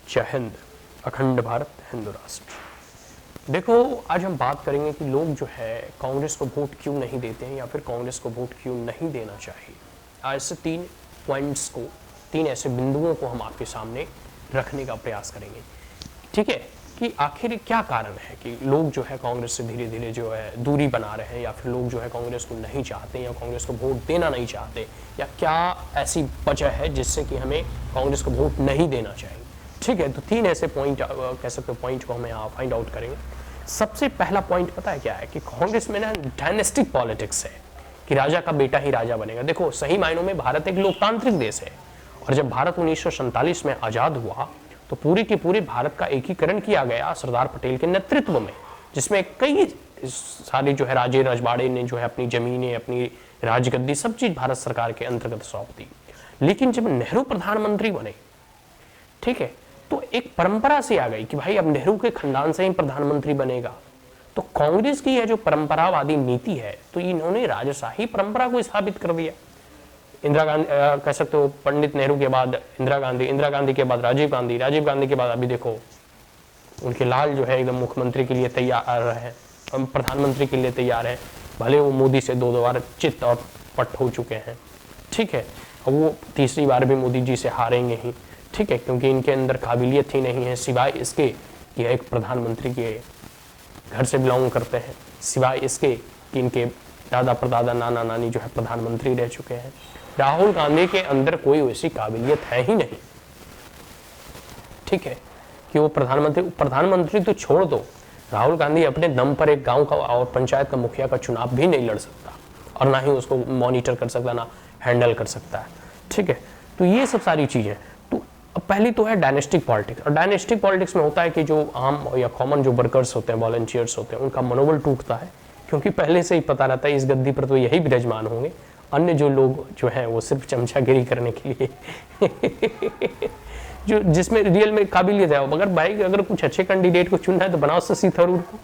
जय हिंद, अखंड भारत हिंदू राष्ट्र। देखो, आज हम बात करेंगे कि लोग जो है कांग्रेस को वोट क्यों नहीं देते हैं या फिर कांग्रेस को वोट क्यों नहीं देना चाहिए। आज से 3 पॉइंट्स को, 3 ऐसे बिंदुओं को हम आपके सामने रखने का प्रयास करेंगे, ठीक है, कि आखिर क्या कारण है कि लोग जो है कांग्रेस से धीरे धीरे जो है दूरी बना रहे हैं, या फिर लोग जो है कांग्रेस को नहीं चाहते या कांग्रेस को वोट देना नहीं चाहते, या क्या ऐसी वजह है जिससे कि हमें कांग्रेस को वोट नहीं देना चाहिए। ठीक है, तो 3 ऐसे पॉइंट कह सकते हो, पॉइंट को हमें यहाँ फाइंड आउट करेंगे। सबसे पहला पॉइंट पता है क्या है कि कांग्रेस में ना डायनेस्टिक पॉलिटिक्स है कि राजा का बेटा ही राजा बनेगा। देखो, सही मायनों में भारत एक लोकतांत्रिक देश है, और जब भारत 1947 में आजाद हुआ तो पूरी की पूरी भारत का एकीकरण किया गया सरदार पटेल के नेतृत्व में, जिसमें कई सारी जो है राजे रजवाड़े ने जो है अपनी जमीनें, अपनी राजगद्दी, सब चीज भारत सरकार के अंतर्गत सौंप दी। लेकिन जब नेहरू प्रधानमंत्री बने, ठीक है, तो एक परंपरा से आ गई कि भाई अब नेहरू के खानदान से ही प्रधानमंत्री बनेगा। तो कांग्रेस की यह जो परंपरावादी नीति है, तो इन्होंने राजशाही परंपरा को स्थापित कर दिया। इंदिरा गांधी कह सकते हो, पंडित नेहरू के बाद इंदिरा गांधी के बाद राजीव गांधी के बाद अभी देखो उनके लाल जो है एकदम मुख्यमंत्री के लिए तैयार है, प्रधानमंत्री के लिए तैयार है, भले वो मोदी से 2 बार चित और पट हो चुके हैं, ठीक है, और वो तीसरी बार भी मोदी जी से हारेंगे ही, ठीक है, क्योंकि इनके अंदर काबिलियत ही नहीं है, सिवाय इसके कि एक प्रधानमंत्री के घर से बिलोंग करते हैं, सिवाय इसके कि इनके दादा परदादा नाना नानी जो है प्रधानमंत्री रह चुके हैं। राहुल गांधी के अंदर कोई वैसी काबिलियत है ही नहीं, ठीक है, कि वो प्रधानमंत्री तो छोड़ दो, राहुल गांधी अपने दम पर एक गांव का और पंचायत का मुखिया का चुनाव भी नहीं लड़ सकता, और ना ही उसको मॉनिटर कर सकता, ना हैंडल कर सकता है, ठीक है। तो ये सब सारी चीजें, तो पहली तो है डायनेस्टिक पॉलिटिक्स। और डायनेस्टिक पॉलिटिक्स में होता है कि जो आम या कॉमन जो वर्कर्स होते हैं, वॉलंटियर्स होते हैं, उनका मनोबल टूटता है, क्योंकि पहले से ही पता रहता है इस गद्दी पर तो यही विराजमान होंगे, अन्य जो लोग जो हैं वो सिर्फ चमचागिरी करने के लिए जो जिसमें रियल में काबिलियत है। मगर भाई अगर कुछ अच्छे कैंडिडेट को चुनना है तो बनाओ शशि थरूर को,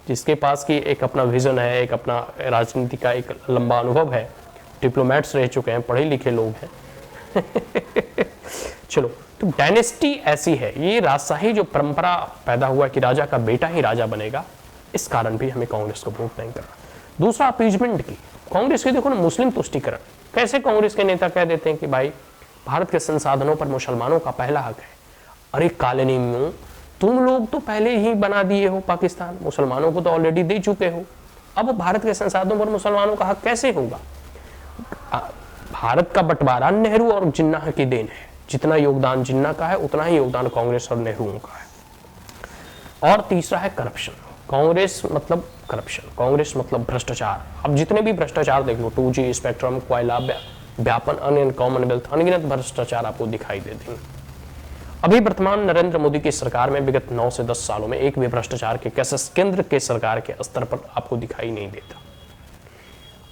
जिसके पास की एक अपना विजन है, एक अपना राजनीति का एक लंबा अनुभव है, डिप्लोमेट्स रह चुके हैं, पढ़े लिखे लोग हैं चलो, तो डायनेस्टी ऐसी है, ये राजशाही जो परंपरा पैदा हुआ कि राजा का बेटा ही राजा बनेगा, इस कारण भी हमें कांग्रेस को वोट नहीं करना। दूसरा अपीजमेंट की, कांग्रेस के देखो ना मुस्लिम तुष्टीकरण। कैसे कांग्रेस के नेता कह देते हैं कि भाई भारत के संसाधनों पर मुसलमानों का पहला हक है। अरे कालनीमियों, तुम लोग तो पहले ही बना दिए हो पाकिस्तान, मुसलमानों को तो ऑलरेडी दे चुके हो, अब भारत के संसाधनों पर मुसलमानों का हक कैसे होगा। भारत का बंटवारा नेहरू और जिन्ना की देन है, जितना योगदान जिन्ना का है उतना ही योगदान कांग्रेस और नेहरू का है। और तीसरा है करप्शन। कांग्रेस मतलब करप्शन, कांग्रेस मतलब भ्रष्टाचार। अब जितने भी भ्रष्टाचार देख लो, 2G स्पेक्ट्रम, कोयला व्यापन, अन्य कॉमनवेल्थ, अनगिनत भ्रष्टाचार आपको दिखाई देते हैं। अभी वर्तमान नरेंद्र मोदी की सरकार में विगत 9 से 10 सालों में एक भी भ्रष्टाचार के केसेस केंद्र के सरकार के स्तर पर आपको दिखाई नहीं देता।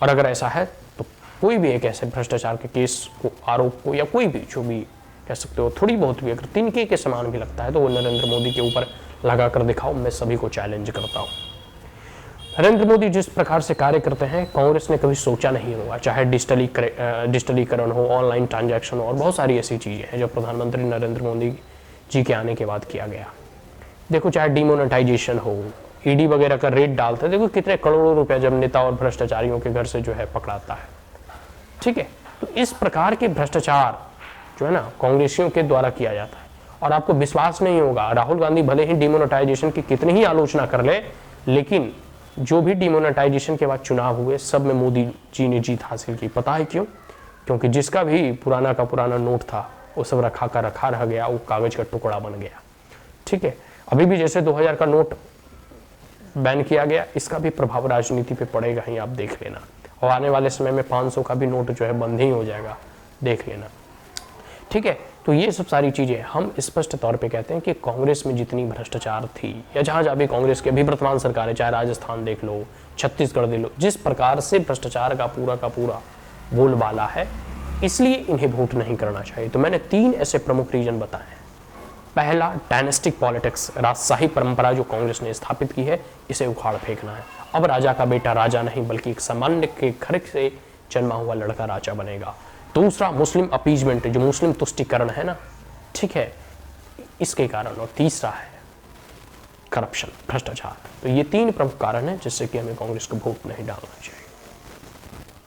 और अगर ऐसा है तो कोई भी एक ऐसे भ्रष्टाचार के केस को, आरोप को, या कोई भी जो भी कह सकते हो थोड़ी बहुत भी अगर तिनके के समान भी लगता है तो वो नरेंद्र मोदी के ऊपर लगा कर दिखाओ, मैं सभी को चैलेंज करता हूं। नरेंद्र मोदी जिस प्रकार से कार्य करते हैं, कांग्रेस ने कभी सोचा नहीं होगा, चाहे डिजिटलीकरण हो, ऑनलाइन ट्रांजैक्शन हो, और बहुत सारी ऐसी चीजें हैं जो प्रधानमंत्री नरेंद्र मोदी जी के आने के बाद किया गया। देखो, चाहे डिमोनेटाइजेशन हो, ईडी वगैरह का रेट डालते, देखो कितने करोड़ों रुपया जब नेता और भ्रष्टाचारियों के घर से जो है पकड़ाता है, ठीक है। तो इस प्रकार के भ्रष्टाचार जो है ना कांग्रेसियों के द्वारा किया जाता है। और आपको विश्वास नहीं होगा, राहुल गांधी भले ही डिमोनेटाइजेशन की कितनी ही आलोचना कर ले, लेकिन जो भी डिमोनेटाइजेशन के बाद चुनाव हुए सब में मोदी जी ने जीत हासिल की। पता है क्यों? क्योंकि जिसका भी पुराना का पुराना नोट था वो सब रखा का रखा रह गया, वो कागज का टुकड़ा बन गया, ठीक है। अभी भी जैसे 2000 का नोट बैन किया गया, इसका भी प्रभाव राजनीति पे पड़ेगा ही, आप देख लेना। और आने वाले समय में 500 का भी नोट जो है बंद ही हो जाएगा, देख लेना, ठीक है। तो ये सब सारी चीजें हम स्पष्ट तौर पे कहते हैं कि कांग्रेस में जितनी भ्रष्टाचार थी, या जहां जहां भी कांग्रेस के अभी वर्तमान सरकार है, चाहे राजस्थान देख लो, छत्तीसगढ़ देख लो, जिस प्रकार से भ्रष्टाचार का पूरा बोलबाला है, इसलिए इन्हें वोट नहीं करना चाहिए। तो मैंने 3 ऐसे प्रमुख रीजन बताए हैं। पहला, डायनेस्टिक पॉलिटिक्स, राजशाही परंपरा जो कांग्रेस ने स्थापित की है, इसे उखाड़ फेंकना है। अब राजा का बेटा राजा नहीं बल्कि एक सामान्य के घर से जन्मा हुआ लड़का राजा बनेगा। दूसरा, मुस्लिम अपीजमेंट, जो मुस्लिम तुष्टीकरण है ना, ठीक है, इसके कारण, और तीसरा है करप्शन, भ्रष्टाचार। तो ये 3 प्रमुख कारण हैं जिससे कि हमें कांग्रेस को वोट नहीं डालना चाहिए।